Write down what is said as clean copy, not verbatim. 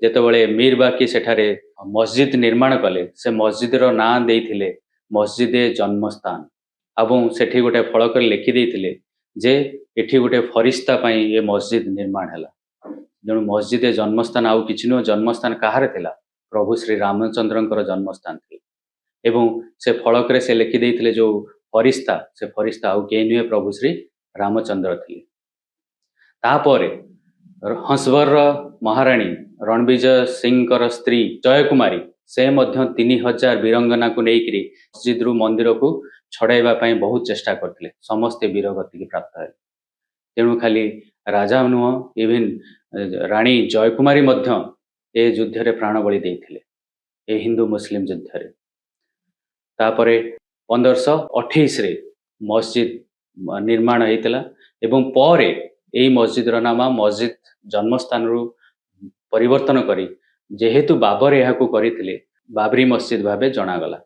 ଯେତେବେଳେ ମୀର ବାକି ସେଠାରେ ମସଜିଦ ନିର୍ମାଣ କଲେ ସେ ମସଜିଦର ନାଁ ଦେଇଥିଲେ ମସଜିଦେ ଜନ୍ମସ୍ଥାନ ଏବଂ ସେଠି ଗୋଟେ ଫଳକରେ ଲେଖି ଦେଇଥିଲେ ଯେ ଏଠି ଗୋଟେ ଫରିସ୍ତା ପାଇଁ ଏ ମସଜିଦ ନିର୍ମାଣ ହେଲା। ତେଣୁ ମସଜିଦେ ଜନ୍ମସ୍ଥାନ ଆଉ କିଛି ନୁହଁ, ଜନ୍ମସ୍ଥାନ କାହାର ଥିଲା? ପ୍ରଭୁ ଶ୍ରୀ ରାମଚନ୍ଦ୍ରଙ୍କର ଜନ୍ମସ୍ଥାନ ଥିଲା। ଏବଂ ସେ ଫଳକରେ ସେ ଲେଖି ଦେଇଥିଲେ ଯୋଉ ଫରିସ୍ତା, ସେ ଫରିସ୍ତା ଆଉ କେହି ନୁହେଁ ପ୍ରଭୁ ଶ୍ରୀ ରାମଚନ୍ଦ୍ର ଥିଲେ। ତାପରେ ହଂସବରର ମହାରାଣୀ ରଣବିଜୟ ସିଂଙ୍କର ସ୍ତ୍ରୀ ଜୟକୁମାରୀ ସେ ମଧ୍ୟ 3000 ବୀରଙ୍ଗନାକୁ ନେଇକରି ମସଜିଦରୁ ମନ୍ଦିରକୁ ଛଡ଼ାଇବା ପାଇଁ ବହୁତ ଚେଷ୍ଟା କରିଥିଲେ। ସମସ୍ତେ ବୀରଗତିକି ପ୍ରାପ୍ତ ହେଲେ। ତେଣୁ ଖାଲି ରାଜା ନୁହଁ, ଇଭିନ୍ ରାଣୀ ଜୟକୁମାରୀ ମଧ୍ୟ ଏ ଯୁଦ୍ଧରେ ପ୍ରାଣବଳି ଦେଇଥିଲେ, ଏ ହିନ୍ଦୁ ମୁସଲିମ ଯୁଦ୍ଧରେ। ତାପରେ 1528ରେ ମସଜିଦ ନିର୍ମାଣ ହେଇଥିଲା ଏବଂ ପରେ ଏହି ମସଜିଦର ନାମ ମସଜିଦ ଜନ୍ମସ୍ଥାନରୁ ପରିବର୍ତ୍ତନ କରି ଯେହେତୁ ବାବର ଏହାକୁ କରିଥିଲେ ବାବରୀ ମସଜିଦ ଭାବେ ଜଣାଗଲା।